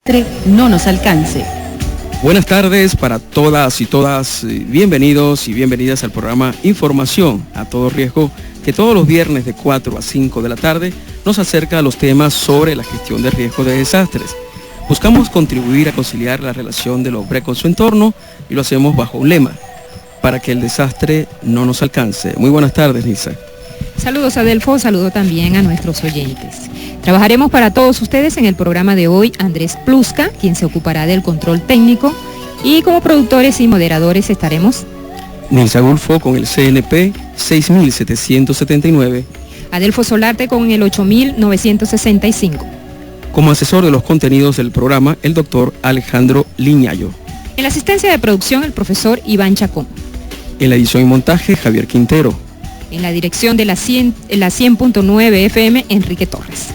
no nos alcance. Buenas tardes para todas y todas, bienvenidos y bienvenidas al programa Información a todo riesgo, que todos los viernes de 4 a 5 de la tarde nos acerca a los temas sobre la gestión de riesgo de desastres. Buscamos contribuir a conciliar la relación del hombre con su entorno y lo hacemos bajo un lema: para que el desastre no nos alcance. Muy buenas tardes, Nilsa. Saludos, Adelfo, saludo también a nuestros oyentes. Trabajaremos para todos ustedes en el programa de hoy Andrés Plusca, quien se ocupará del control técnico, y como productores y moderadores estaremos Nilsa Gulfo con el CNP 6779, Adelfo Solarte con el 8965. Como asesor de los contenidos del programa, el doctor Alejandro Liñayo. En la asistencia de producción, el profesor Iván Chacón. En la edición y montaje, Javier Quintero. En la dirección de la 100.9 FM, Enrique Torres.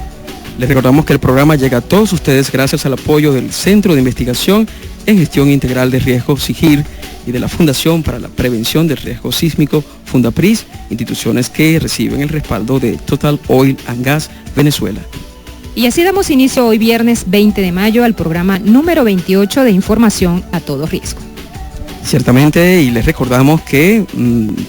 Les recordamos que el programa llega a todos ustedes gracias al apoyo del Centro de Investigación en Gestión Integral de Riesgo, SIGIR, y de la Fundación para la Prevención del Riesgo Sísmico, Fundapris, instituciones que reciben el respaldo de Total Oil and Gas Venezuela. Y así damos inicio hoy viernes 20 de mayo al programa número 28 de Información a todo riesgo. Ciertamente, y les recordamos que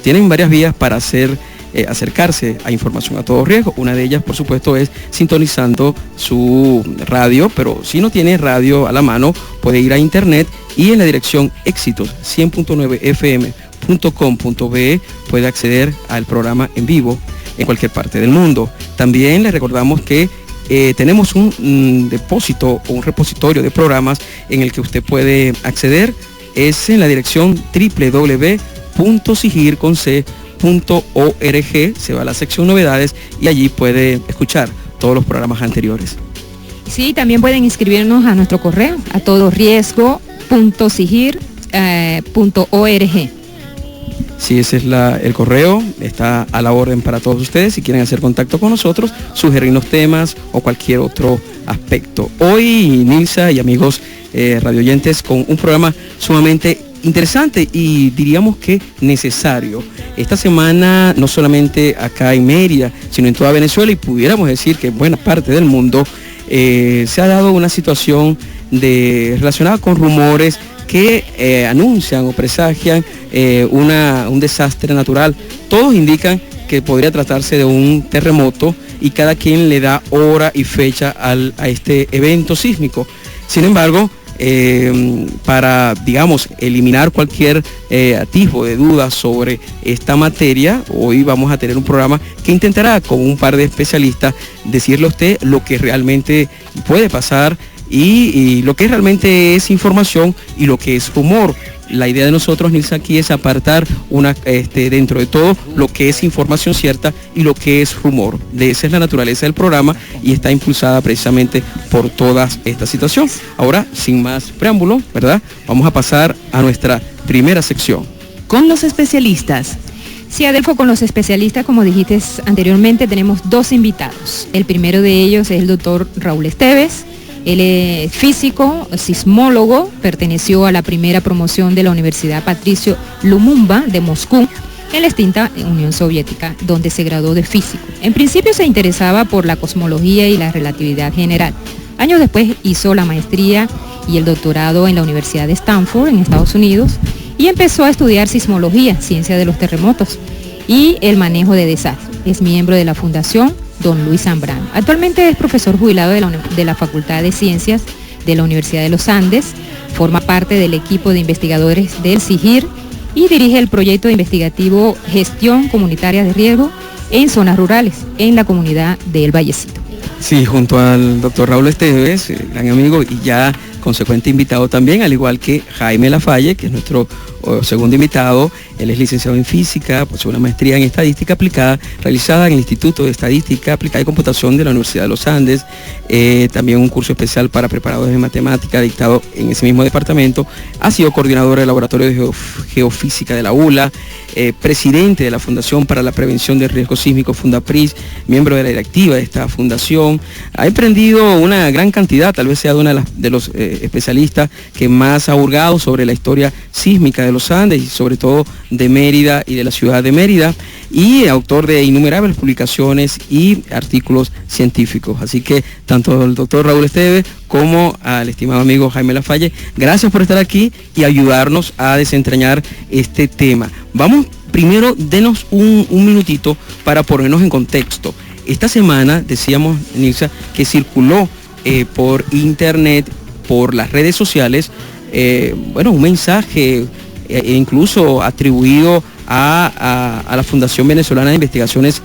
tienen varias vías para acercarse a Información a todo riesgo. Una de ellas, por supuesto, es sintonizando su radio, pero si no tiene radio a la mano, puede ir a internet y en la dirección éxitos 100.9fm.com.be puede acceder al programa en vivo en cualquier parte del mundo. También les recordamos que tenemos un depósito o un repositorio de programas en el que usted puede acceder. Es en la dirección www.sigir.org, se va a la sección novedades y allí puede escuchar todos los programas anteriores. Sí, también pueden inscribirnos a nuestro correo, a todoriesgo.sigir.org. Sí, ese es el correo, está a la orden para todos ustedes. Si quieren hacer contacto con nosotros, sugerirnos temas o cualquier otro aspecto. Hoy, Nilsa y amigos radioyentes, con un programa sumamente interesante y diríamos que necesario. Esta semana, no solamente acá en Mérida, sino en toda Venezuela, y pudiéramos decir que en buena parte del mundo, se ha dado una situación relacionada con rumores que anuncian o presagian un desastre natural. Todos indican que podría tratarse de un terremoto y cada quien le da hora y fecha a este evento sísmico. Sin embargo, para, digamos, eliminar cualquier atisbo de dudas sobre esta materia, hoy vamos a tener un programa que intentará con un par de especialistas decirle a usted lo que realmente puede pasar y lo que realmente es información y lo que es rumor. La idea de nosotros, Nilsa, aquí es apartar dentro de todo lo que es información cierta y lo que es rumor. Esa es la naturaleza del programa y está impulsada precisamente por toda esta situación. Ahora, sin más preámbulo, ¿verdad? Vamos a pasar a nuestra primera sección. Con los especialistas. Sí, Adelfo, con los especialistas, como dijiste anteriormente, tenemos dos invitados. El primero de ellos es el doctor Raúl Esteves. Él es físico, sismólogo, perteneció a la primera promoción de la Universidad Patricio Lumumba de Moscú, en la extinta Unión Soviética, donde se graduó de físico. En principio se interesaba por la cosmología y la relatividad general. Años después hizo la maestría y el doctorado en la Universidad de Stanford, en Estados Unidos, y empezó a estudiar sismología, ciencia de los terremotos y el manejo de desastres. Es miembro de la Fundación Don Luis Zambrano. Actualmente es profesor jubilado de la Facultad de Ciencias de la Universidad de los Andes, forma parte del equipo de investigadores del SIGIR y dirige el proyecto investigativo Gestión Comunitaria de Riesgo en zonas rurales, en la comunidad del Vallecito. Sí, junto al doctor Raúl Esteves, gran amigo y ya consecuente invitado también, al igual que Jaime Lafalle, que es nuestro segundo invitado. Él es licenciado en física, posee una maestría en estadística aplicada, realizada en el Instituto de Estadística Aplicada y Computación de la Universidad de los Andes, también un curso especial para preparadores de matemática dictado en ese mismo departamento. Ha sido coordinador del Laboratorio de Geofísica de la ULA, presidente de la Fundación para la Prevención del Riesgo Sísmico, Fundapris, miembro de la directiva de esta fundación. Ha emprendido una gran cantidad, tal vez sea uno de los especialistas que más ha hurgado sobre la historia sísmica de los Andes y sobre todo de Mérida y de la ciudad de Mérida, y autor de innumerables publicaciones y artículos científicos. Así que tanto el doctor Raúl Esteves como al estimado amigo Jaime Lafalle, gracias por estar aquí y ayudarnos a desentrañar este tema. Vamos primero, denos un minutito para ponernos en contexto. Esta semana, decíamos, Nilsa, que circuló por internet, por las redes sociales, un mensaje incluso atribuido a la Fundación Venezolana de Investigaciones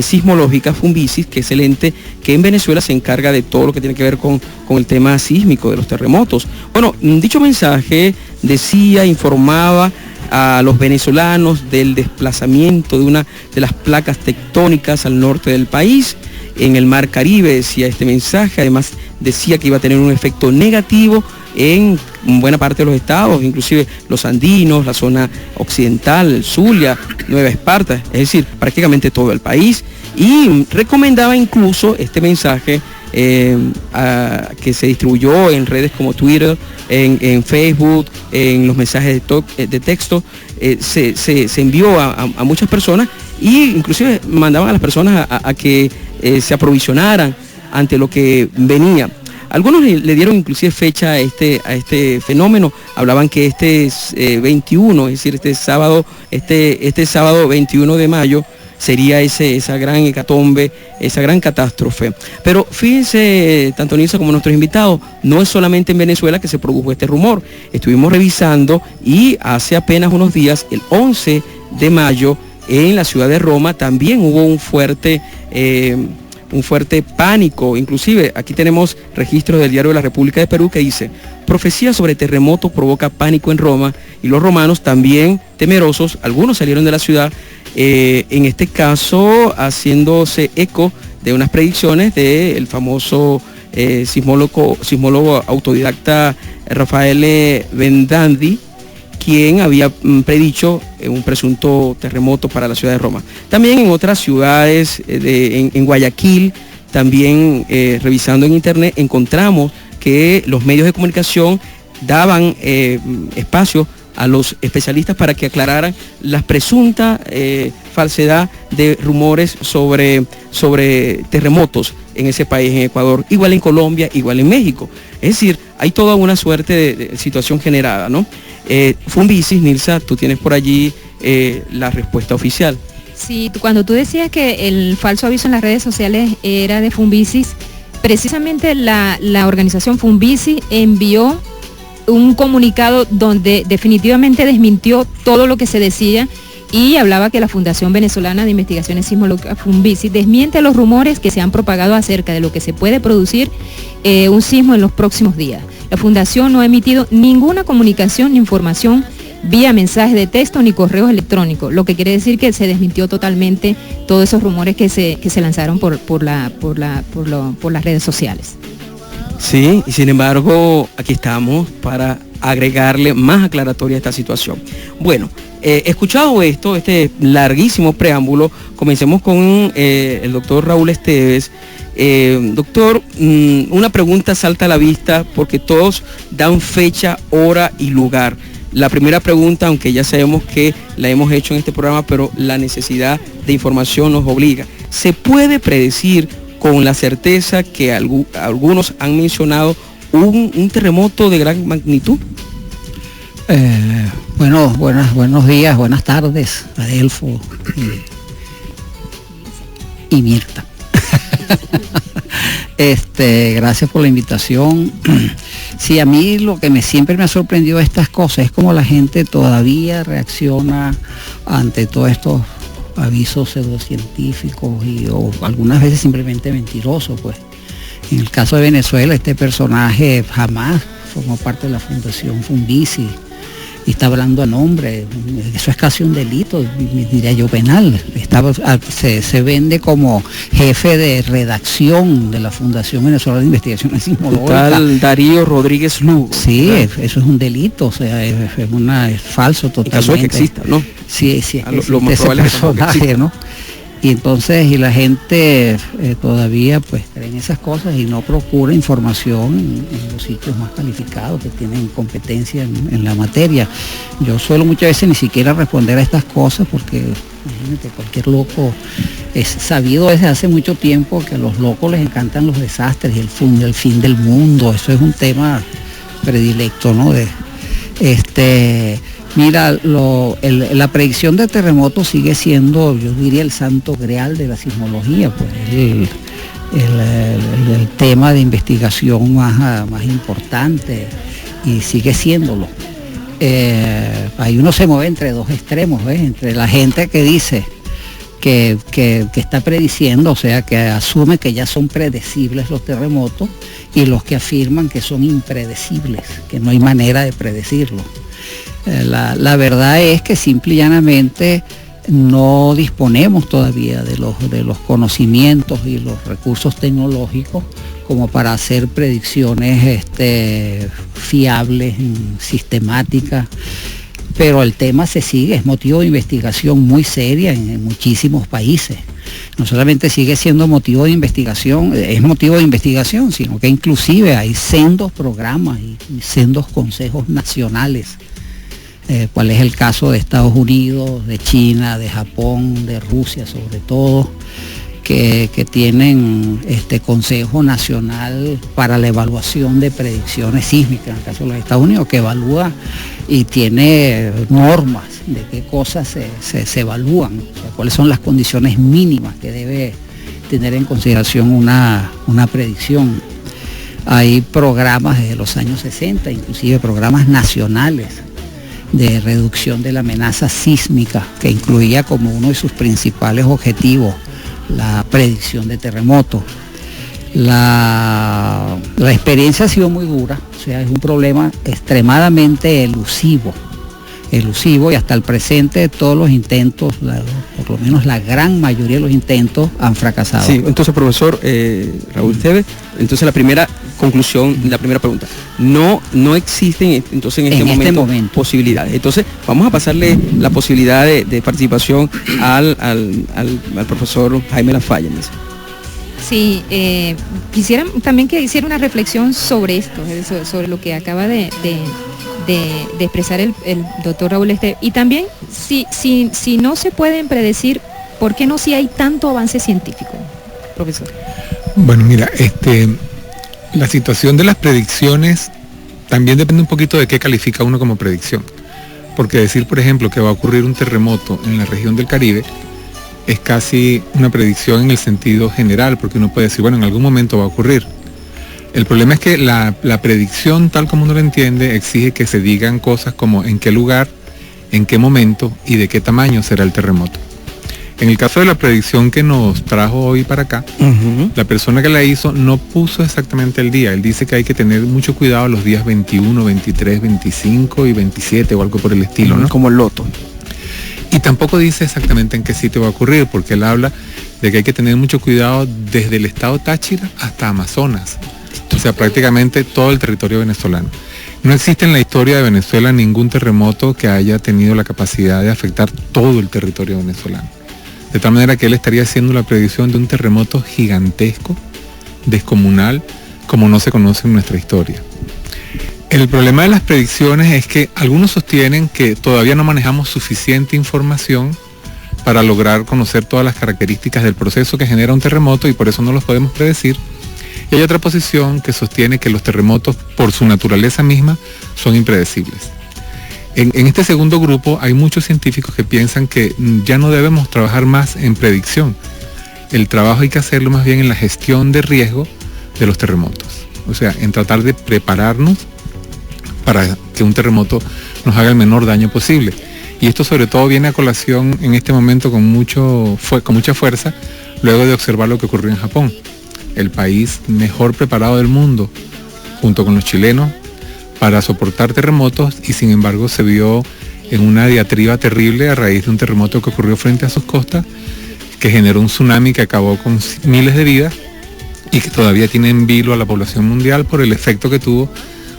Sismológicas, Funvisis, que es el ente que en Venezuela se encarga de todo lo que tiene que ver con el tema sísmico, de los terremotos. Bueno, dicho mensaje informaba a los venezolanos del desplazamiento de una de las placas tectónicas al norte del país, en el Mar Caribe, decía este mensaje. Además decía que iba a tener un efecto negativo en buena parte de los estados, inclusive los andinos, la zona occidental, el Zulia, Nueva Esparta, es decir, prácticamente todo el país, y recomendaba incluso este mensaje que se distribuyó en redes como Twitter, en Facebook, en los mensajes de texto, se envió a muchas personas, y inclusive mandaban a las personas a que se aprovisionaran ante lo que venía. Algunos le dieron inclusive fecha a este fenómeno, hablaban que este 21, es decir, este sábado 21 de mayo, sería esa gran hecatombe, esa gran catástrofe. Pero fíjense, tanto Nilsa como nuestros invitados, no es solamente en Venezuela que se produjo este rumor. Estuvimos revisando y hace apenas unos días, el 11 de mayo, en la ciudad de Roma, también hubo un fuerte pánico. Inclusive aquí tenemos registros del Diario de la República de Perú que dice: profecía sobre terremoto provoca pánico en Roma, y los romanos, también temerosos, algunos salieron de la ciudad, en este caso haciéndose eco de unas predicciones del famoso sismólogo autodidacta Raffaele Vendandi, quien había predicho un presunto terremoto para la ciudad de Roma. También en otras ciudades, en Guayaquil, también revisando en internet, encontramos que los medios de comunicación daban espacio a los especialistas para que aclararan la presunta falsedad de rumores sobre terremotos en ese país, en Ecuador, igual en Colombia, igual en México. Es decir, hay toda una suerte de situación generada, ¿no? Funvisis, Nilsa, tú tienes por allí la respuesta oficial. Sí, cuando tú decías que el falso aviso en las redes sociales era de Funvisis, precisamente la organización Funvisis envió un comunicado donde definitivamente desmintió todo lo que se decía, y hablaba que la Fundación Venezolana de Investigaciones Sismológicas, Funvisis, desmiente los rumores que se han propagado acerca de lo que se puede producir un sismo en los próximos días. La Fundación no ha emitido ninguna comunicación ni información vía mensaje de texto ni correos electrónicos, lo que quiere decir que se desmintió totalmente todos esos rumores que se lanzaron por las redes sociales. Sí, y sin embargo, aquí estamos para agregarle más aclaratoria a esta situación. Bueno, escuchado esto, este larguísimo preámbulo, comencemos con el doctor Raúl Esteves. Doctor, una pregunta salta a la vista porque todos dan fecha, hora y lugar. La primera pregunta, aunque ya sabemos que la hemos hecho en este programa, pero la necesidad de información nos obliga. ¿Se puede predecir con la certeza que algunos han mencionado un terremoto de gran magnitud? Buenos días, buenas tardes, Adelfo y Mirta. Gracias por la invitación. Sí, a mí lo que siempre me ha sorprendido de estas cosas es cómo la gente todavía reacciona ante todos estos avisos pseudocientíficos o algunas veces simplemente mentirosos, pues. En el caso de Venezuela, este personaje jamás formó parte de la Fundación Funvisis y está hablando a nombre. Eso es casi un delito, diría yo, penal. Se vende como jefe de redacción de la Fundación Venezolana de Investigaciones Sismológicas. Tal Darío Rodríguez Lugo. Sí, eso es un delito, o sea, es falso totalmente. En caso de que exista, ¿no? Sí, lo más ese probable personaje, ¿no? Y entonces, y la gente todavía pues cree en esas cosas y no procura información en los sitios más calificados que tienen competencia en la materia. Yo suelo muchas veces ni siquiera responder a estas cosas porque imagínate, cualquier loco, es sabido desde hace mucho tiempo que a los locos les encantan los desastres y el fin del mundo. Eso es un tema predilecto, ¿no? Mira, la predicción de terremotos sigue siendo, yo diría, el santo grial de la sismología, pues el tema de investigación más importante, y sigue siéndolo. Ahí uno se mueve entre dos extremos, ¿ves? Entre la gente que dice que está prediciendo, o sea, que asume que ya son predecibles los terremotos, y los que afirman que son impredecibles, que no hay manera de predecirlo. La verdad es que simple y llanamente no disponemos todavía de los conocimientos y los recursos tecnológicos como para hacer predicciones fiables, sistemáticas, pero el tema se sigue, es motivo de investigación muy seria en muchísimos países. No solamente sigue siendo motivo de investigación, es motivo de investigación, sino que inclusive hay sendos programas y sendos consejos nacionales. Cuál es el caso de Estados Unidos, de China, de Japón, de Rusia sobre todo, que tienen Consejo Nacional para la Evaluación de Predicciones Sísmicas, en el caso de los Estados Unidos, que evalúa y tiene normas de qué cosas se evalúan, o sea, cuáles son las condiciones mínimas que debe tener en consideración una predicción. Hay programas desde los años 60, inclusive programas nacionales de reducción de la amenaza sísmica, que incluía como uno de sus principales objetivos la predicción de terremotos. La experiencia ha sido muy dura, o sea, es un problema extremadamente elusivo, y hasta el presente todos los intentos, por lo menos la gran mayoría de los intentos, han fracasado. Sí, entonces, profesor Raúl Esteves, entonces la primera conclusión, la primera pregunta, no existen entonces en este momento posibilidades. Entonces vamos a pasarle la posibilidad de participación al profesor Jaime Lafaya. Sí, quisiera también que hiciera una reflexión sobre esto, sobre lo que acaba de expresar el doctor Raúl Esteves, y también si no se pueden predecir, ¿por qué no si hay tanto avance científico, profesor? Bueno, mira, la situación de las predicciones también depende un poquito de qué califica uno como predicción, porque decir, por ejemplo, que va a ocurrir un terremoto en la región del Caribe es casi una predicción en el sentido general, porque uno puede decir, bueno, en algún momento va a ocurrir. El problema es que la predicción, tal como uno lo entiende, exige que se digan cosas como en qué lugar, en qué momento y de qué tamaño será el terremoto. En el caso de la predicción que nos trajo hoy para acá, la persona que la hizo no puso exactamente el día. Él dice que hay que tener mucho cuidado los días 21, 23, 25 y 27 o algo por el estilo, ¿no? Como el loto. Y tampoco dice exactamente en qué sitio va a ocurrir, porque él habla de que hay que tener mucho cuidado desde el estado Táchira hasta Amazonas. O sea, prácticamente todo el territorio venezolano. No existe en la historia de Venezuela ningún terremoto que haya tenido la capacidad de afectar todo el territorio venezolano. De tal manera que él estaría haciendo la predicción de un terremoto gigantesco, descomunal, como no se conoce en nuestra historia. El problema de las predicciones es que algunos sostienen que todavía no manejamos suficiente información para lograr conocer todas las características del proceso que genera un terremoto y por eso no los podemos predecir. Y hay otra posición que sostiene que los terremotos, por su naturaleza misma, son impredecibles. En este segundo grupo hay muchos científicos que piensan que ya no debemos trabajar más en predicción. El trabajo hay que hacerlo más bien en la gestión de riesgo de los terremotos. O sea, en tratar de prepararnos para que un terremoto nos haga el menor daño posible. Y esto sobre todo viene a colación en este momento con mucha fuerza, luego de observar lo que ocurrió en Japón. El país mejor preparado del mundo, junto con los chilenos, para soportar terremotos, y sin embargo se vio en una diatriba terrible a raíz de un terremoto que ocurrió frente a sus costas, que generó un tsunami que acabó con miles de vidas y que todavía tiene en vilo a la población mundial por el efecto que tuvo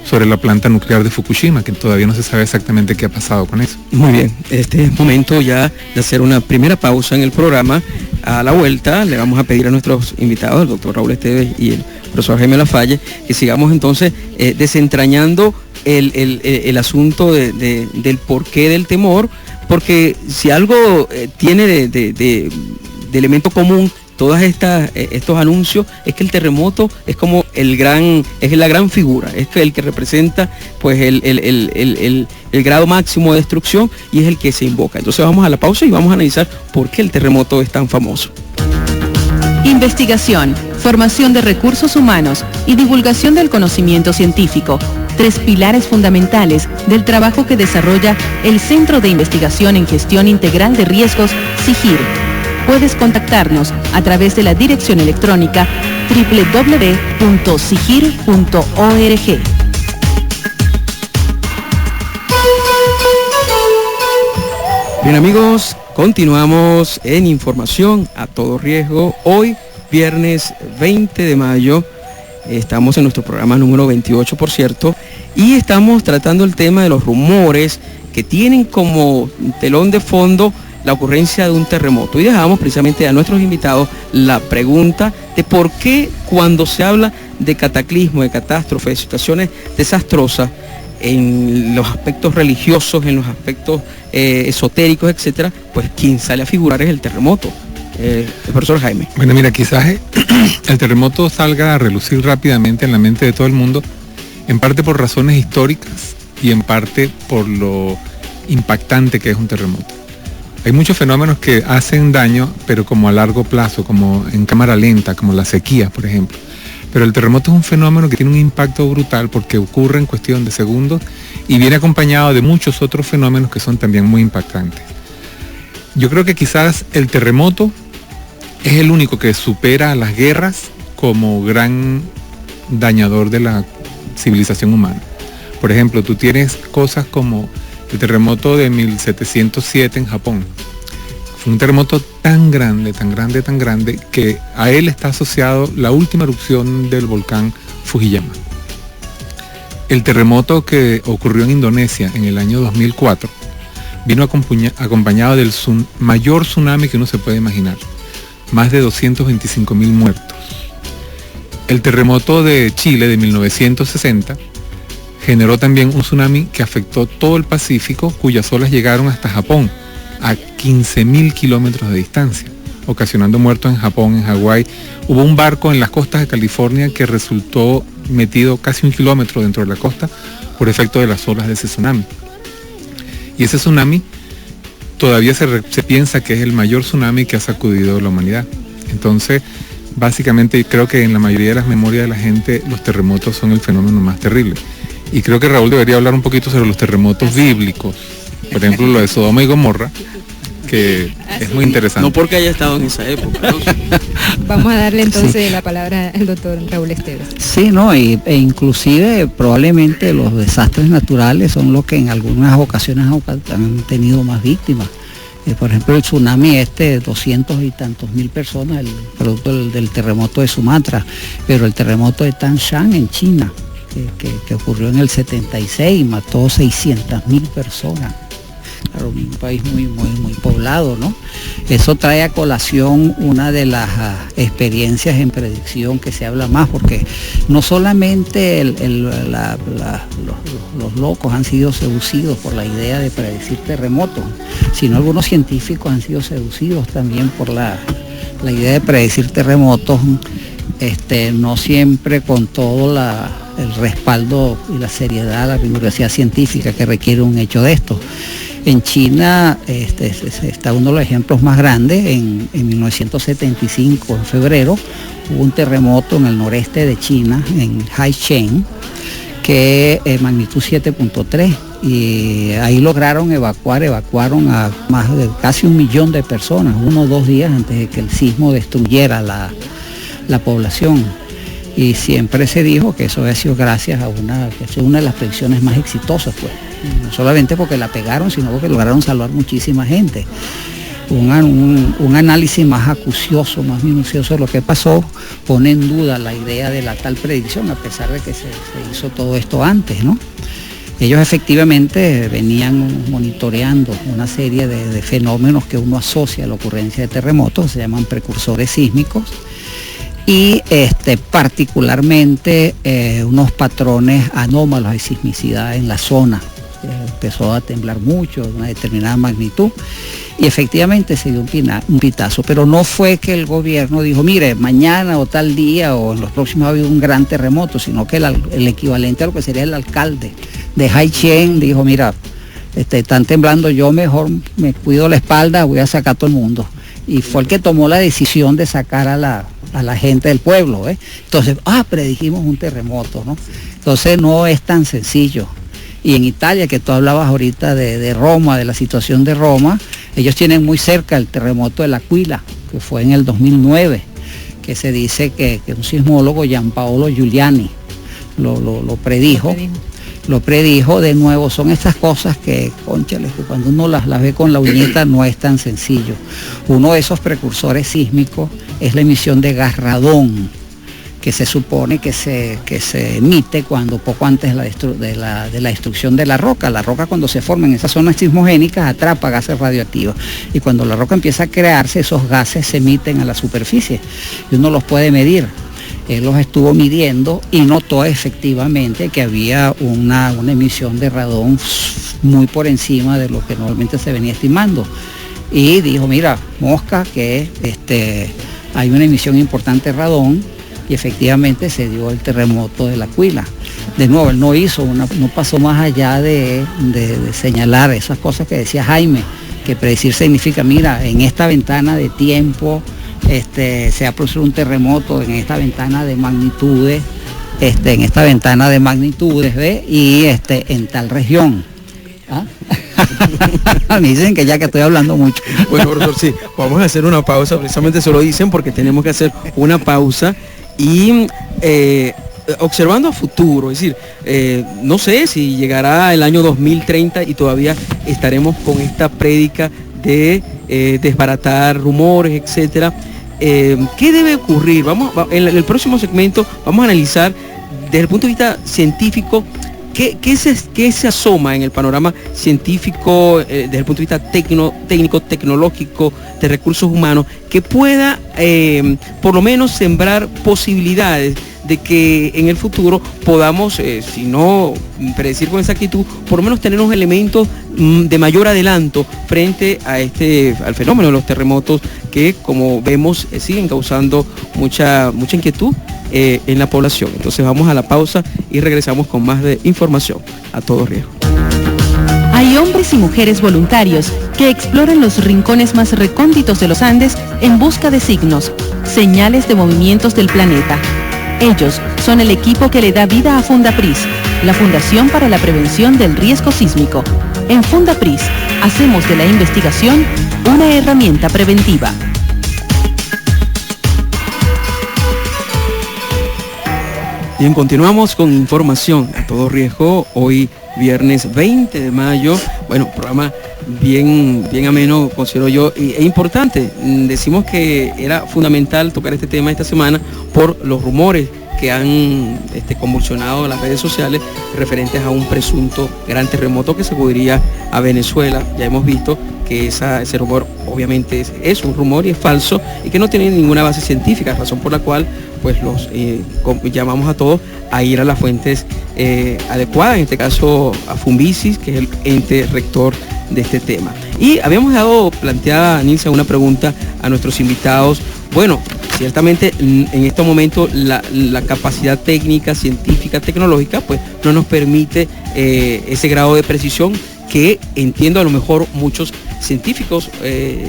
sobre la planta nuclear de Fukushima, que todavía no se sabe exactamente qué ha pasado con eso. Muy bien, este es momento ya de hacer una primera pausa en el programa. a la vuelta le vamos a pedir a nuestros invitados, el doctor Raúl Esteves y el profesor Jaime Lafalle, que sigamos entonces desentrañando el asunto del porqué del temor, porque si algo tiene de elemento común todas estos anuncios, es que el terremoto es como es la gran figura, es el que representa pues el grado máximo de destrucción y es el que se invoca. Entonces vamos a la pausa y vamos a analizar por qué el terremoto es tan famoso. Investigación, formación de recursos humanos y divulgación del conocimiento científico. 3 pilares fundamentales del trabajo que desarrolla el Centro de Investigación en Gestión Integral de Riesgos, CIGIR. Puedes contactarnos a través de la dirección electrónica www.sigir.org. Bien amigos, continuamos en información a todo riesgo. Hoy, viernes 20 de mayo, estamos en nuestro programa número 28, por cierto, y estamos tratando el tema de los rumores que tienen como telón de fondo la ocurrencia de un terremoto. Y dejamos precisamente a nuestros invitados la pregunta de por qué cuando se habla de cataclismo, de catástrofe, de situaciones desastrosas, en los aspectos religiosos, en los aspectos esotéricos, etcétera, pues quien sale a figurar es el terremoto. El profesor Jaime. Bueno, mira, quizás el terremoto salga a relucir rápidamente en la mente de todo el mundo, en parte por razones históricas y en parte por lo impactante que es un terremoto. Hay muchos fenómenos que hacen daño, pero como a largo plazo, como en cámara lenta, como la sequía, por ejemplo. Pero el terremoto es un fenómeno que tiene un impacto brutal porque ocurre en cuestión de segundos y viene acompañado de muchos otros fenómenos que son también muy impactantes. Yo creo que quizás el terremoto es el único que supera a las guerras como gran dañador de la civilización humana. Por ejemplo, tú tienes cosas como el terremoto de 1707 en Japón. Fue un terremoto tan grande, que a él está asociado la última erupción del volcán Fujiyama. El terremoto que ocurrió en Indonesia en el año 2004 vino acompañado del mayor tsunami que uno se puede imaginar. Más de 225.000 muertos. El terremoto de Chile de 1960 generó también un tsunami que afectó todo el Pacífico, cuyas olas llegaron hasta Japón, a 15.000 kilómetros de distancia, ocasionando muertos en Japón, en Hawái. Hubo un barco en las costas de California que resultó metido casi 1 kilómetro dentro de la costa por efecto de las olas de ese tsunami. Y ese tsunami todavía se piensa que es el mayor tsunami que ha sacudido la humanidad. Entonces, básicamente creo que en la mayoría de las memorias de la gente los terremotos son el fenómeno más terrible. Y creo que Raúl debería hablar un poquito sobre los terremotos bíblicos. Por ejemplo, lo de Sodoma y Gomorra, que es muy interesante. No porque haya estado en esa época, ¿no? Vamos a darle entonces la palabra al doctor Raúl Esteves. Sí, no, e inclusive probablemente los desastres naturales son los que en algunas ocasiones han tenido más víctimas. Por ejemplo, el tsunami 200 y tantos mil personas, el producto del terremoto de Sumatra, pero el terremoto de Tangshan en China, que ocurrió en el 76 y mató 600.000 personas. Claro, un país muy poblado, ¿no? Eso trae a colación una de las experiencias en predicción que se habla más, porque no solamente los locos han sido seducidos por la idea de predecir terremotos, sino algunos científicos han sido seducidos también por la idea de predecir terremotos, no siempre con todo el respaldo y la seriedad, la rigurosidad científica que requiere un hecho de esto. En China está uno de los ejemplos más grandes. En 1975, en febrero, hubo un terremoto en el noreste de China, en Haicheng, que magnitud 7.3, y ahí lograron evacuaron a más de casi 1 millón de personas, 1 o 2 días antes de que el sismo destruyera la población. Y siempre se dijo que eso había sido gracias a una de las predicciones más exitosas, pues. No solamente porque la pegaron, sino porque lograron salvar muchísima gente. Un análisis más acucioso, más minucioso de lo que pasó, pone en duda la idea de la tal predicción, a pesar de que se hizo todo esto antes, ¿no? Ellos efectivamente venían monitoreando una serie de fenómenos que uno asocia a la ocurrencia de terremotos, se llaman precursores sísmicos, y particularmente unos patrones anómalos de sismicidad en la zona. Empezó a temblar mucho, de una determinada magnitud, y efectivamente se dio un pitazo, pero no fue que el gobierno dijo, mire, mañana o tal día o en los próximos ha habido un gran terremoto, sino que el equivalente a lo que sería el alcalde de Haichien dijo, mira, están temblando, yo mejor me cuido la espalda, voy a sacar a todo el mundo. Y fue el que tomó la decisión de sacar a la gente del pueblo. Entonces, predijimos un terremoto, ¿no? Entonces no es tan sencillo. Y en Italia, que tú hablabas ahorita de Roma, de la situación de Roma, ellos tienen muy cerca el terremoto de L'Aquila, que fue en el 2009, que se dice que un sismólogo, Giampaolo Giuliani, lo predijo. Lo predijo. De nuevo, son estas cosas que, cónchale, que cuando uno las ve con la uñita no es tan sencillo. Uno de esos precursores sísmicos es la emisión de gas radón, que se supone que se emite cuando poco antes de la destrucción de la roca. La roca, cuando se forma en esas zonas sismogénicas, atrapa gases radioactivos, y cuando la roca empieza a crearse, esos gases se emiten a la superficie y uno los puede medir. Él los estuvo midiendo y notó efectivamente que había una emisión de radón muy por encima de lo que normalmente se venía estimando, y dijo, mira, mosca, que hay una emisión importante de radón, y efectivamente se dio el terremoto de L'Aquila. De nuevo, él no pasó más allá de señalar esas cosas que decía Jaime, que predecir significa, mira, en esta ventana de tiempo se va a producir un terremoto, en esta ventana de magnitudes, ¿ve? Y en tal región. Me dicen que ya que estoy hablando mucho. Bueno, profesor, sí, vamos a hacer una pausa, precisamente se lo dicen porque tenemos que hacer una pausa. Y observando a futuro, es decir, no sé si llegará el año 2030 y todavía estaremos con esta prédica de desbaratar rumores, etcétera. ¿Qué debe ocurrir? En el próximo segmento vamos a analizar desde el punto de vista científico qué se asoma en el panorama científico, desde el punto de vista técnico, tecnológico, de recursos humanos, que pueda por lo menos sembrar posibilidades de que en el futuro podamos, si no predecir con exactitud, por lo menos tener unos elementos de mayor adelanto frente a al fenómeno de los terremotos que, como vemos, siguen causando mucha inquietud en la población. Entonces vamos a la pausa y regresamos con más de información a todo riesgo. Hay hombres y mujeres voluntarios que exploran los rincones más recónditos de los Andes en busca de signos, señales de movimientos del planeta. Ellos son el equipo que le da vida a Fundapris, la Fundación para la Prevención del Riesgo Sísmico. En Fundapris hacemos de la investigación una herramienta preventiva. Bien, continuamos con información a todo riesgo. Hoy viernes 20 de mayo, bueno, programa bien ameno, considero yo, e importante. Decimos que era fundamental tocar este tema esta semana por los rumores que han convulsionado las redes sociales referentes a un presunto gran terremoto que sacudiría a Venezuela. Ya hemos visto que ese rumor obviamente es un rumor y es falso y que no tiene ninguna base científica, razón por la cual pues llamamos a todos a ir a las fuentes adecuadas, en este caso a Funvisis, que es el ente rector de este tema. Y habíamos dado planteada, Nilsa, una pregunta a nuestros invitados. Bueno, ciertamente en estos momentos la capacidad técnica, científica, tecnológica, pues no nos permite ese grado de precisión que entiendo a lo mejor muchos científicos,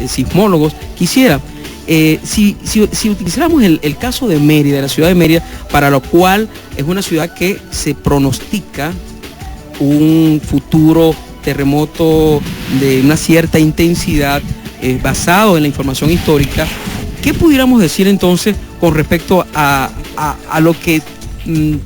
sismólogos quisieran. Si utilizáramos el caso de Mérida, de la ciudad de Mérida, para lo cual es una ciudad que se pronostica un futuro terremoto de una cierta intensidad basado en la información histórica, ¿qué pudiéramos decir entonces con respecto a lo que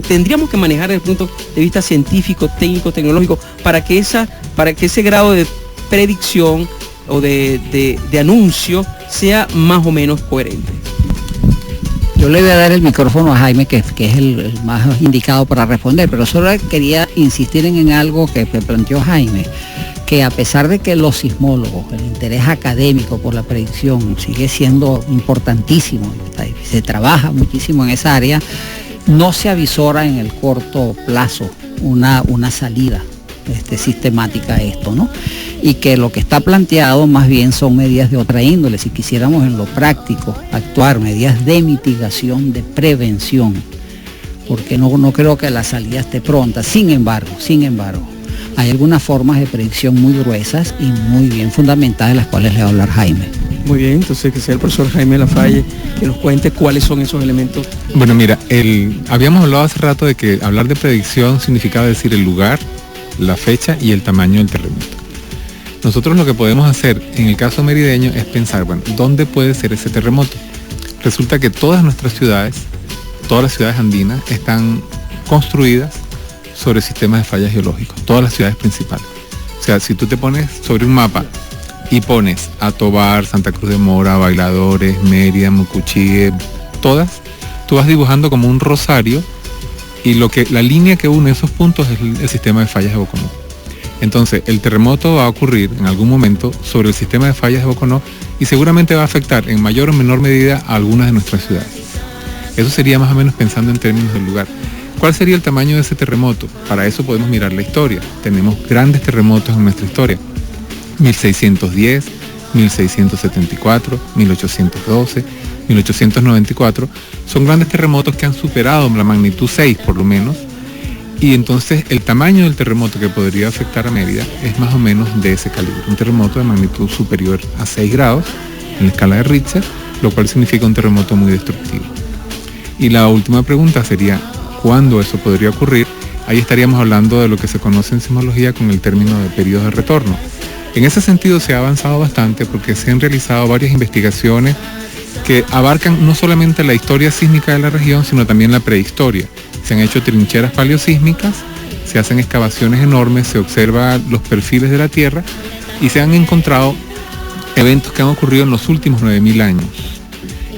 tendríamos que manejar desde el punto de vista científico, técnico, tecnológico, para que ese grado de predicción o de anuncio sea más o menos coherente? Yo le voy a dar el micrófono a Jaime, que es el más indicado para responder, pero solo quería insistir en algo que planteó Jaime, que a pesar de que los sismólogos, el interés académico por la predicción sigue siendo importantísimo, se trabaja muchísimo en esa área, no se avisora en el corto plazo una salida sistemática a esto, ¿no? Y que lo que está planteado más bien son medidas de otra índole. Si quisiéramos en lo práctico actuar, medidas de mitigación, de prevención, porque no creo que la salida esté pronta. Sin embargo, hay algunas formas de predicción muy gruesas y muy bien fundamentadas, de las cuales le va a hablar Jaime. Muy bien, entonces que sea el profesor Jaime Lafalle que nos cuente cuáles son esos elementos. Bueno, mira, habíamos hablado hace rato de que hablar de predicción significaba decir el lugar, la fecha y el tamaño del terremoto. Nosotros lo que podemos hacer en el caso merideño es pensar, bueno, ¿dónde puede ser ese terremoto? Resulta que todas nuestras ciudades, todas las ciudades andinas, están construidas sobre sistemas de fallas geológicos, todas las ciudades principales. O sea, si tú te pones sobre un mapa y pones a Tobar, Santa Cruz de Mora, Bailadores, Mérida, Mucuchíe, todas, tú vas dibujando como un rosario y la línea que une esos puntos es el sistema de fallas de Boconó. Entonces, el terremoto va a ocurrir en algún momento sobre el sistema de fallas de Boconó y seguramente va a afectar en mayor o menor medida a algunas de nuestras ciudades. Eso sería más o menos pensando en términos del lugar. ¿Cuál sería el tamaño de ese terremoto? Para eso podemos mirar la historia. Tenemos grandes terremotos en nuestra historia. 1610, 1674, 1812, 1894. Son grandes terremotos que han superado la magnitud 6 por lo menos. Y entonces el tamaño del terremoto que podría afectar a Mérida es más o menos de ese calibre. Un terremoto de magnitud superior a 6 grados en la escala de Richter, lo cual significa un terremoto muy destructivo. Y la última pregunta sería, ¿cuándo eso podría ocurrir? Ahí estaríamos hablando de lo que se conoce en sismología con el término de periodo de retorno. En ese sentido se ha avanzado bastante porque se han realizado varias investigaciones que abarcan no solamente la historia sísmica de la región, sino también la prehistoria. Se han hecho trincheras paleosísmicas, se hacen excavaciones enormes, se observan los perfiles de la Tierra y se han encontrado eventos que han ocurrido en los últimos 9.000 años.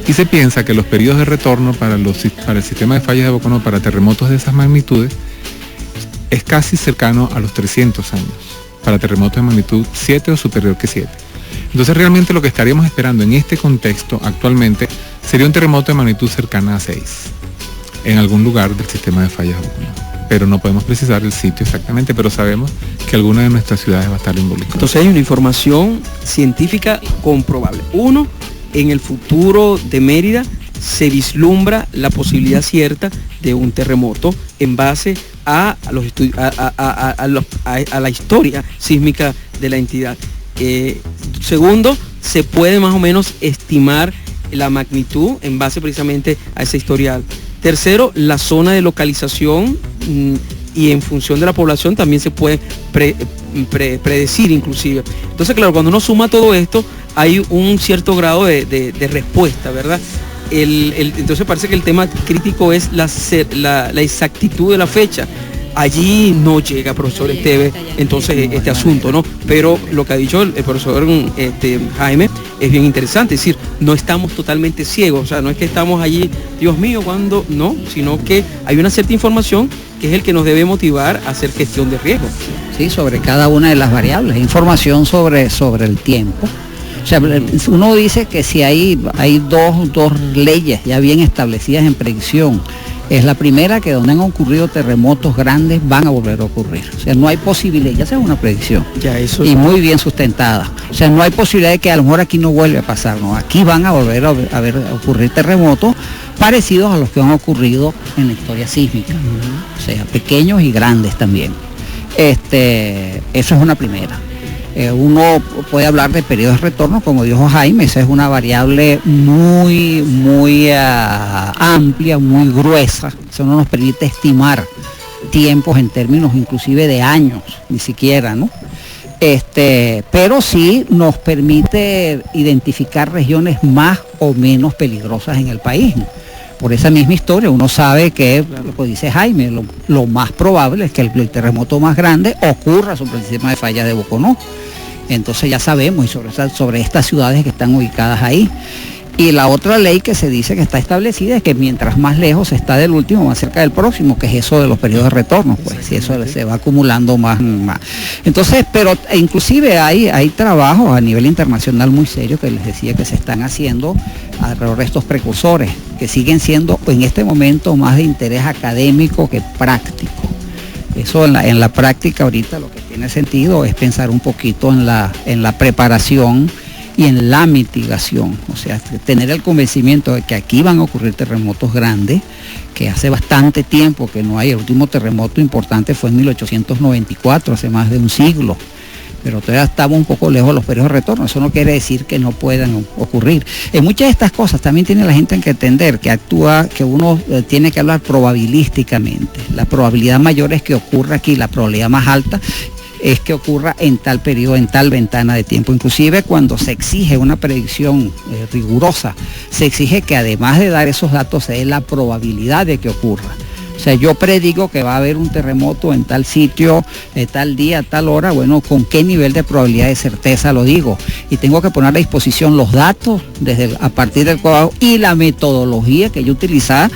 Y se piensa que los periodos de retorno para el sistema de fallas de Boconó, para terremotos de esas magnitudes, es casi cercano a los 300 años, para terremotos de magnitud 7 o superior que 7. Entonces realmente lo que estaríamos esperando en este contexto actualmente sería un terremoto de magnitud cercana a 6, en algún lugar del sistema de fallas de Boconó. Pero no podemos precisar el sitio exactamente, pero sabemos que alguna de nuestras ciudades va a estar involucrada. Entonces hay una información científica comprobable. Uno, en el futuro de Mérida se vislumbra la posibilidad cierta de un terremoto en base a la historia sísmica de la entidad. Segundo, se puede más o menos estimar la magnitud en base precisamente a ese historial. Tercero, la zona de localización y en función de la población también se puede predecir inclusive. Entonces, claro, cuando uno suma todo esto, hay un cierto grado de respuesta, ¿verdad? Entonces parece que el tema crítico es la exactitud de la fecha. Allí no llega, profesor Esteves, entonces este asunto, ¿no? Pero lo que ha dicho el profesor Jaime es bien interesante, es decir, no estamos totalmente ciegos, o sea, no es que estamos allí, Dios mío, ¿cuándo? No, sino que hay una cierta información que es el que nos debe motivar a hacer gestión de riesgo. Sí, sobre cada una de las variables, información sobre el tiempo. O sea, uno dice que si hay dos leyes ya bien establecidas en predicción. Es la primera, que donde han ocurrido terremotos grandes van a volver a ocurrir. O sea, no hay posibilidad, ya sea una predicción. Ya, eso y muy bien sustentada. O sea, no hay posibilidad de que a lo mejor aquí no vuelve a pasar, no. Aquí van a volver a ocurrir terremotos parecidos a los que han ocurrido en la historia sísmica. O sea, pequeños y grandes también. Eso es una primera. Uno puede hablar de periodos de retorno, como dijo Jaime, esa es una variable muy amplia, muy gruesa. Eso no nos permite estimar tiempos en términos inclusive de años, ni siquiera, ¿no? Pero sí nos permite identificar regiones más o menos peligrosas en el país. Por esa misma historia, uno sabe que, lo que dice Jaime, lo más probable es que el terremoto más grande ocurra sobre el sistema de fallas de Boconó. Entonces ya sabemos, y sobre estas ciudades que están ubicadas ahí. Y la otra ley que se dice que está establecida es que mientras más lejos está del último, más cerca del próximo, que es eso de los periodos de retorno, pues si eso se va acumulando más. Entonces, pero inclusive hay trabajos a nivel internacional muy serios que les decía que se están haciendo alrededor de estos precursores, que siguen siendo en este momento más de interés académico que práctico. Eso en la práctica ahorita lo que tiene sentido es pensar un poquito en la preparación y en la mitigación, o sea, tener el convencimiento de que aquí van a ocurrir terremotos grandes, que hace bastante tiempo que no hay. El último terremoto importante fue en 1894, hace más de un siglo, pero todavía estamos un poco lejos de los periodos de retorno. Eso no quiere decir que no puedan ocurrir. En muchas de estas cosas también tiene la gente que entender que uno tiene que hablar probabilísticamente. La probabilidad mayor es que ocurra aquí, la probabilidad más alta es que ocurra en tal periodo, en tal ventana de tiempo. Inclusive cuando se exige una predicción rigurosa, se exige que además de dar esos datos se dé la probabilidad de que ocurra. O sea, yo predigo que va a haber un terremoto en tal sitio, tal día, tal hora. Bueno, ¿con qué nivel de probabilidad de certeza lo digo? Y tengo que poner a disposición los datos a partir del cual y la metodología que yo utilicé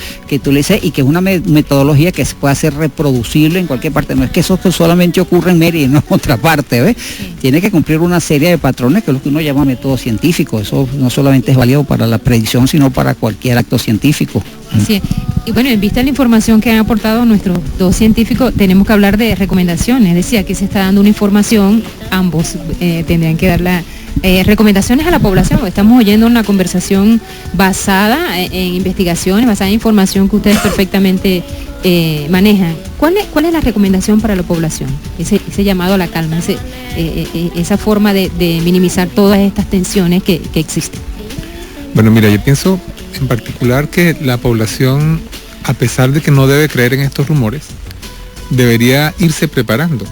y que es una metodología que se puede hacer reproducible en cualquier parte. No es que eso solamente ocurre en Mérida y no en otra parte, ¿ves? Tiene que cumplir una serie de patrones que es lo que uno llama método científico. Eso no solamente es válido para la predicción, sino para cualquier acto científico. Sí. Y bueno, en vista de la información que han aportado nuestros dos científicos, tenemos que hablar de recomendaciones. Decía que se está dando una información, ambos tendrían que dar recomendaciones a la población. Estamos oyendo una conversación basada en investigaciones, basada en información que ustedes perfectamente manejan. ¿Cuál es la recomendación para la población? Ese llamado a la calma, esa forma de minimizar todas estas tensiones que existen. Bueno, mira, yo pienso en particular que la población, a pesar de que no debe creer en estos rumores, debería irse preparando,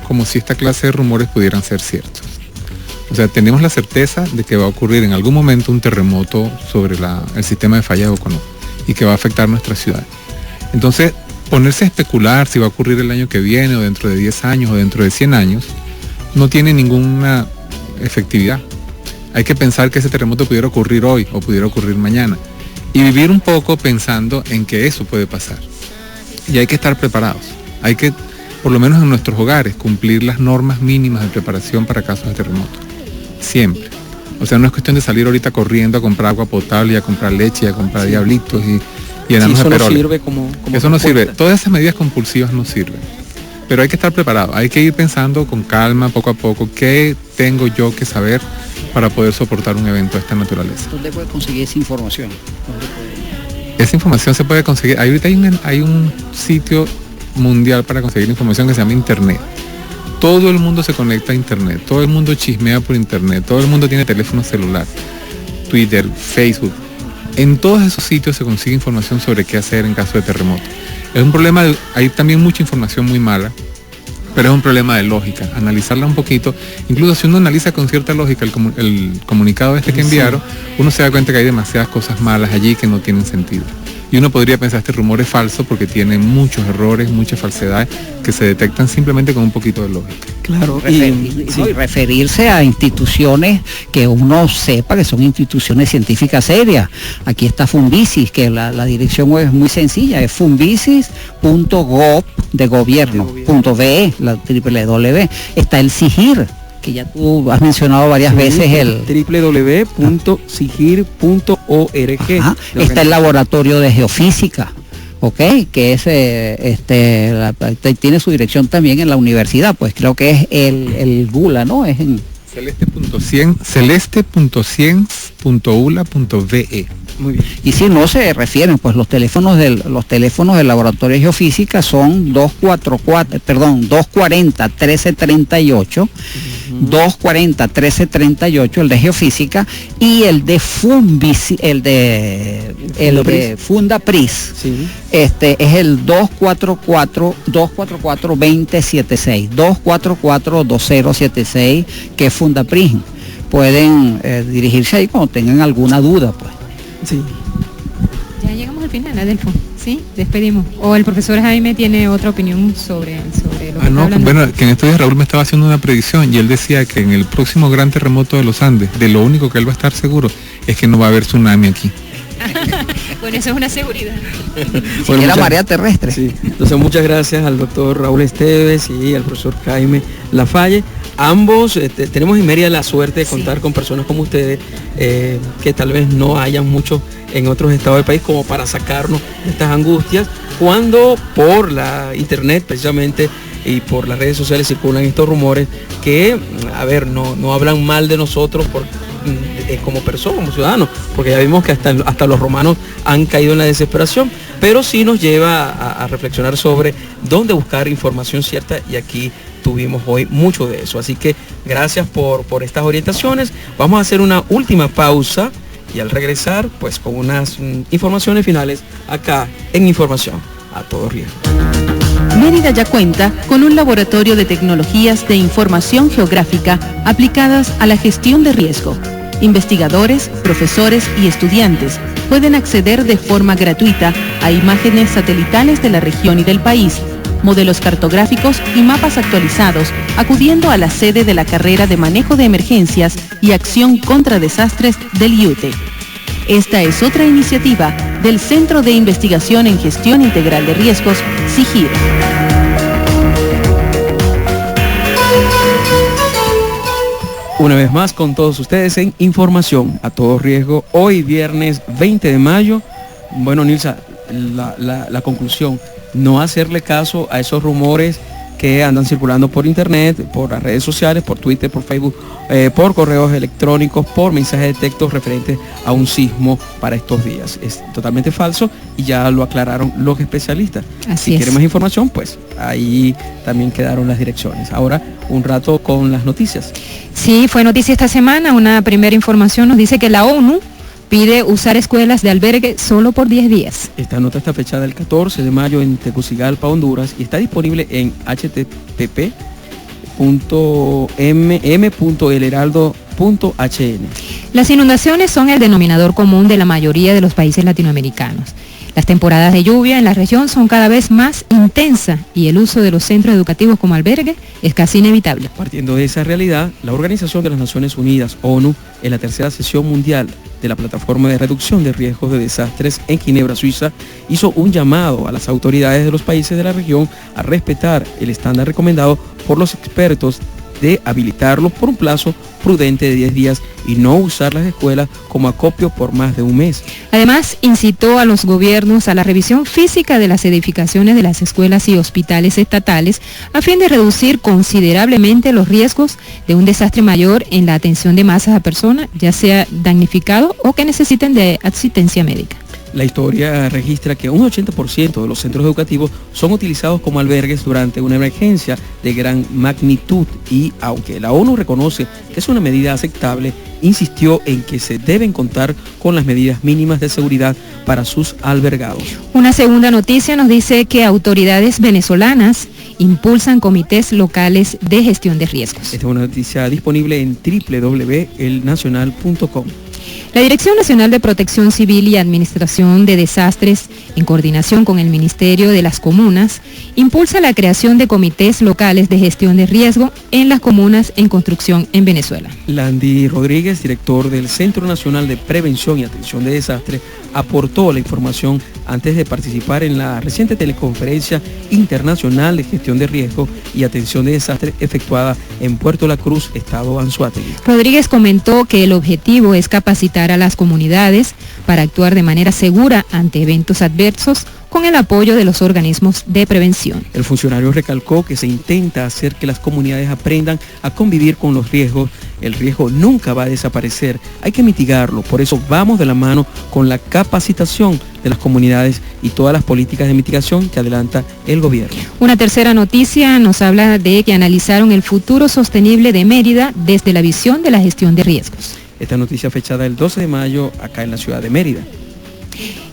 como si esta clase de rumores pudieran ser ciertos. O sea, tenemos la certeza de que va a ocurrir en algún momento un terremoto sobre el sistema de falla de Ocono y que va a afectar nuestra ciudad. Entonces, ponerse a especular si va a ocurrir el año que viene o dentro de 10 años o dentro de 100 años, no tiene ninguna efectividad. Hay que pensar que ese terremoto pudiera ocurrir hoy o pudiera ocurrir mañana y vivir un poco pensando en que eso puede pasar. Y hay que estar preparados. Hay que, por lo menos en nuestros hogares, cumplir las normas mínimas de preparación para casos de terremoto. Siempre. O sea, no es cuestión de salir ahorita corriendo a comprar agua potable y a comprar leche y a comprar diablitos y enanos de peroles. Eso no sirve como eso no sirve. Todas esas medidas compulsivas no sirven. Pero hay que estar preparado. Hay que ir pensando con calma, poco a poco, qué tengo yo que saber para poder soportar un evento de esta naturaleza. ¿Dónde puede conseguir esa información? Esa información se puede conseguir. Ahorita hay un sitio mundial para conseguir información que se llama Internet. Todo el mundo se conecta a Internet, todo el mundo chismea por Internet, todo el mundo tiene teléfono celular, Twitter, Facebook. En todos esos sitios se consigue información sobre qué hacer en caso de terremoto. Es un problema, hay también mucha información muy mala, pero es un problema de lógica, analizarla un poquito. Incluso si uno analiza con cierta lógica el comunicado que enviaron, uno se da cuenta que hay demasiadas cosas malas allí que no tienen sentido. Y uno podría pensar este rumor es falso porque tiene muchos errores, muchas falsedades que se detectan simplemente con un poquito de lógica. Claro, y referirse a instituciones que uno sepa que son instituciones científicas serias. Aquí está Funvisis, que la dirección es muy sencilla, es funvisis.gov de gobierno.be, la www. Está el SIGIR, que ya tú has mencionado varias veces, el www.sigir.org. Está el laboratorio de geofísica, ¿ok? Que es tiene su dirección también en la universidad, pues creo que es el GULA, ¿no? Es en celeste.cien.ula.be. Muy bien. Y si no se refieren, pues los teléfonos del laboratorio de geofísica son 240-1338, 240-1338 el de geofísica, y el de Fundapris, sí. Es el 244-2076, 244-2076, que es Fundapris. Pueden dirigirse ahí cuando tengan alguna duda, pues. Sí. Ya llegamos al final, Adelfo. ¿sí? Despedimos. O el profesor Jaime tiene otra opinión sobre lo que está hablando. Bueno, que en estos días Raúl me estaba haciendo una predicción y él decía que en el próximo gran terremoto de los Andes, de lo único que él va a estar seguro es que no va a haber tsunami aquí. Bueno, eso es una seguridad. Bueno, Era marea terrestre. Sí. Entonces muchas gracias al doctor Raúl Esteves y al profesor Jaime Lafalle. Ambos tenemos en Mérida la suerte de contar con personas como ustedes, que tal vez no hayan muchos en otros estados del país como para sacarnos de estas angustias, cuando por la internet precisamente y por las redes sociales circulan estos rumores que, a ver, no hablan mal de nosotros como personas, como ciudadanos, porque ya vimos que hasta los romanos han caído en la desesperación, pero sí nos lleva a reflexionar sobre dónde buscar información cierta, y aquí tuvimos hoy mucho de eso. Así que gracias por estas orientaciones. Vamos a hacer una última pausa y al regresar, pues con unas informaciones finales acá en Información a Todo Riesgo. Mérida ya cuenta con un laboratorio de tecnologías de información geográfica aplicadas a la gestión de riesgo. Investigadores, profesores y estudiantes pueden acceder de forma gratuita a imágenes satelitales de la región y del país, modelos cartográficos y mapas actualizados, acudiendo a la sede de la carrera de Manejo de Emergencias y Acción contra Desastres del IUTE. Esta es otra iniciativa del Centro de Investigación en Gestión Integral de Riesgos, CIGIR. Una vez más con todos ustedes en Información a Todo Riesgo, hoy viernes 20 de mayo. Bueno, Nilsa, la conclusión, no hacerle caso a esos rumores que andan circulando por internet, por las redes sociales, por Twitter, por Facebook, por correos electrónicos, por mensajes de texto referentes a un sismo para estos días. Es totalmente falso y ya lo aclararon los especialistas. Si quieren más información, pues ahí también quedaron las direcciones. Ahora un rato con las noticias. Sí, fue noticia esta semana. Una primera información nos dice que la ONU pide usar escuelas de albergue solo por 10 días. Esta nota está fechada el 14 de mayo en Tegucigalpa, Honduras, y está disponible en http://m.elheraldo.hn. Las inundaciones son el denominador común de la mayoría de los países latinoamericanos. Las temporadas de lluvia en la región son cada vez más intensas y el uso de los centros educativos como albergue es casi inevitable. Partiendo de esa realidad, la Organización de las Naciones Unidas, ONU, en la tercera sesión mundial de la Plataforma de Reducción de Riesgos de Desastres en Ginebra, Suiza, hizo un llamado a las autoridades de los países de la región a respetar el estándar recomendado por los expertos de habilitarlos por un plazo prudente de 10 días y no usar las escuelas como acopio por más de un mes. Además, incitó a los gobiernos a la revisión física de las edificaciones de las escuelas y hospitales estatales a fin de reducir considerablemente los riesgos de un desastre mayor en la atención de masas a personas, ya sea damnificado o que necesiten de asistencia médica. La historia registra que un 80% de los centros educativos son utilizados como albergues durante una emergencia de gran magnitud y, aunque la ONU reconoce que es una medida aceptable, insistió en que se deben contar con las medidas mínimas de seguridad para sus albergados. Una segunda noticia nos dice que autoridades venezolanas impulsan comités locales de gestión de riesgos. Esta es una noticia disponible en www.elnacional.com. La Dirección Nacional de Protección Civil y Administración de Desastres, en coordinación con el Ministerio de las Comunas, impulsa la creación de comités locales de gestión de riesgo en las comunas en construcción en Venezuela. Landy Rodríguez, director del Centro Nacional de Prevención y Atención de Desastres, aportó la información antes de participar en la reciente teleconferencia internacional de gestión de riesgo y atención de desastres efectuada en Puerto La Cruz, estado Anzoátegui. Rodríguez comentó que el objetivo es capacitar a las comunidades para actuar de manera segura ante eventos adversos con el apoyo de los organismos de prevención. El funcionario recalcó que se intenta hacer que las comunidades aprendan a convivir con los riesgos. El riesgo nunca va a desaparecer, hay que mitigarlo, por eso vamos de la mano con la capacitación de las comunidades y todas las políticas de mitigación que adelanta el gobierno. Una tercera noticia nos habla de que analizaron el futuro sostenible de Mérida desde la visión de la gestión de riesgos. Esta noticia fechada el 12 de mayo acá en la ciudad de Mérida.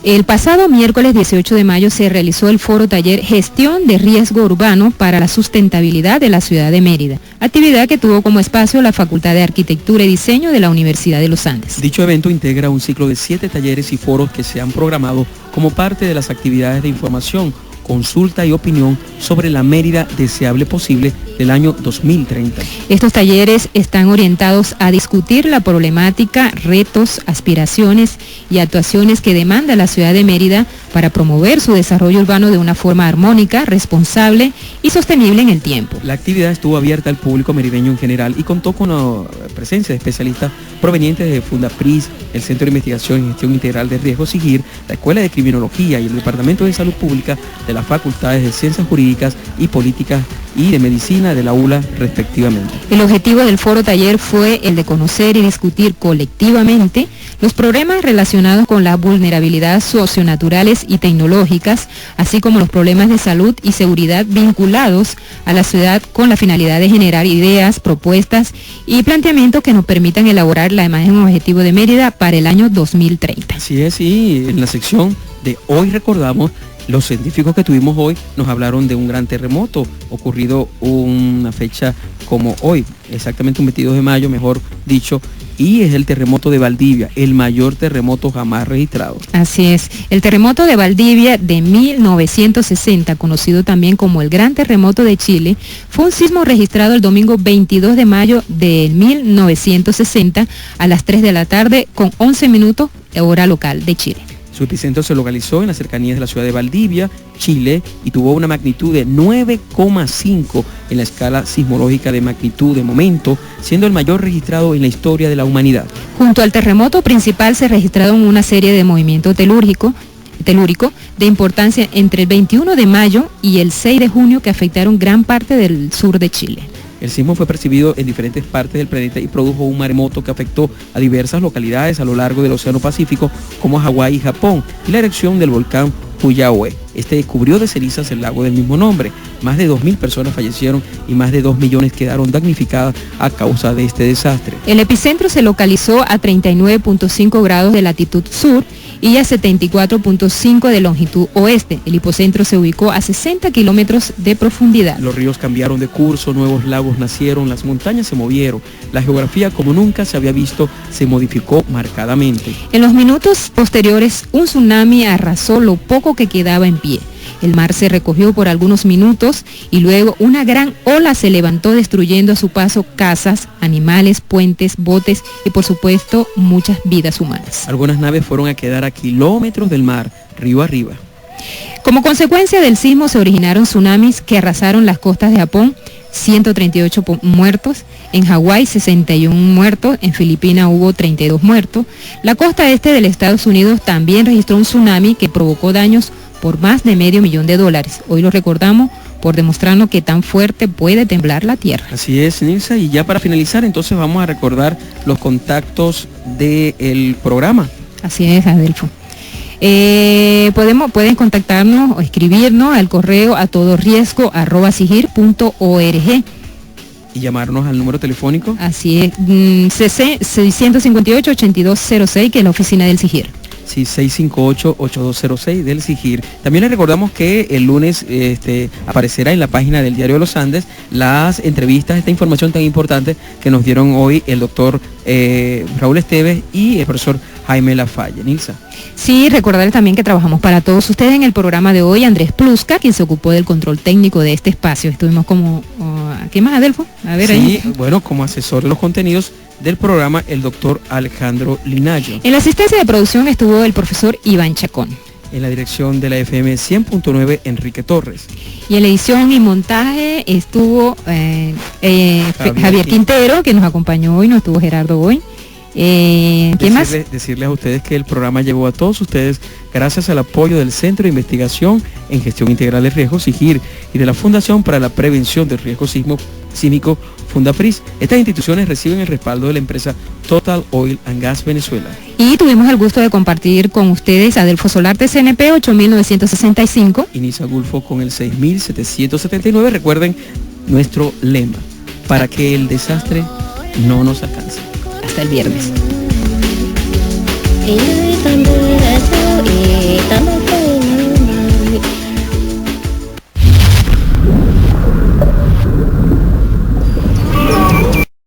El pasado miércoles 18 de mayo se realizó el foro taller Gestión de Riesgo Urbano para la Sustentabilidad de la Ciudad de Mérida, actividad que tuvo como espacio la Facultad de Arquitectura y Diseño de la Universidad de los Andes. Dicho evento integra un ciclo de 7 talleres y foros que se han programado como parte de las actividades de información, consulta y opinión sobre la Mérida deseable posible del año 2030. Estos talleres están orientados a discutir la problemática, retos, aspiraciones y actuaciones que demanda la ciudad de Mérida para promover su desarrollo urbano de una forma armónica, responsable y sostenible en el tiempo. La actividad estuvo abierta al público merideño en general y contó con la presencia de especialistas provenientes de Fundapris, el Centro de Investigación y Gestión Integral de Riesgos SIGIR, la Escuela de Criminología y el Departamento de Salud Pública de las Facultades de Ciencias Jurídicas y Políticas y de Medicina de la ULA, respectivamente. El objetivo del foro taller fue el de conocer y discutir colectivamente los problemas relacionados con las vulnerabilidades socionaturales y tecnológicas, así como los problemas de salud y seguridad vinculados a la ciudad con la finalidad de generar ideas, propuestas y planteamientos que nos permitan elaborar la imagen objetivo de Mérida para el año 2030. Así es, y en la sección de Hoy Recordamos, los científicos que tuvimos hoy nos hablaron de un gran terremoto ocurrido una fecha como hoy, exactamente un 22 de mayo, mejor dicho, y es el terremoto de Valdivia, el mayor terremoto jamás registrado. Así es, el terremoto de Valdivia de 1960, conocido también como el Gran Terremoto de Chile, fue un sismo registrado el domingo 22 de mayo de 1960 a las 3 de la tarde con 11 minutos hora local de Chile. Su epicentro se localizó en las cercanías de la ciudad de Valdivia, Chile, y tuvo una magnitud de 9,5 en la escala sismológica de magnitud de momento, siendo el mayor registrado en la historia de la humanidad. Junto al terremoto principal se registraron una serie de movimientos telúrico de importancia entre el 21 de mayo y el 6 de junio que afectaron gran parte del sur de Chile. El sismo fue percibido en diferentes partes del planeta y produjo un maremoto que afectó a diversas localidades a lo largo del Océano Pacífico, como Hawái y Japón, y la erupción del volcán Puyahue. Este cubrió de cenizas el lago del mismo nombre. Más de 2.000 personas fallecieron y más de 2 millones quedaron damnificadas a causa de este desastre. El epicentro se localizó a 39.5 grados de latitud sur y a 74.5 de longitud oeste. El hipocentro se ubicó a 60 kilómetros de profundidad. Los ríos cambiaron de curso, nuevos lagos nacieron, las montañas se movieron. La geografía, como nunca se había visto, se modificó marcadamente. En los minutos posteriores, un tsunami arrasó lo poco que quedaba en pie. El mar se recogió por algunos minutos y luego una gran ola se levantó destruyendo a su paso casas, animales, puentes, botes y por supuesto muchas vidas humanas. Algunas naves fueron a quedar a kilómetros del mar, río arriba. Como consecuencia del sismo se originaron tsunamis que arrasaron las costas de Japón, 138 muertos, en Hawái 61 muertos, en Filipinas hubo 32 muertos. La costa este de los Estados Unidos también registró un tsunami que provocó daños por más de $500,000. Hoy lo recordamos por demostrarnos que tan fuerte puede temblar la tierra. Así es, Nilsa, y ya para finalizar entonces vamos a recordar los contactos del programa. Así es, Adelfo. Pueden contactarnos o escribirnos al correo a todoriesgo@sigir.org. Y llamarnos al número telefónico. Así es, CC 658-8206, que es la oficina del SIGIR. Sí, 658-8206 del SIGIR. También les recordamos que el lunes aparecerá en la página del Diario de los Andes las entrevistas, esta información tan importante que nos dieron hoy el doctor Raúl Esteves y el profesor Jaime Lafalle. Nilsa. Sí, recordarles también que trabajamos para todos ustedes en el programa de hoy. Andrés Plusca, quien se ocupó del control técnico de este espacio. Estuvimos como... ¿qué más, Adelfo? A ver, sí, ahí. Bueno, como asesor de los contenidos del programa, el doctor Alejandro Linayo. En la asistencia de producción estuvo el profesor Iván Chacón. En la dirección de la FM 100.9, Enrique Torres. Y en la edición y montaje estuvo Javier Quintero, que nos acompañó hoy, no estuvo Gerardo hoy. ¿Qué más? Decirles a ustedes que el programa llegó a todos ustedes gracias al apoyo del Centro de Investigación en Gestión Integral de Riesgos, SIGIR, y de la Fundación para la Prevención del Riesgo Sísmico, Fundapris. Estas instituciones reciben el respaldo de la empresa Total Oil and Gas Venezuela. Y tuvimos el gusto de compartir con ustedes Adelfo Solarte, CNP 8965. Y Nilsa Gulfo con el 6779. Recuerden nuestro lema: para que el desastre no nos alcance. Hasta el viernes. Y también estamos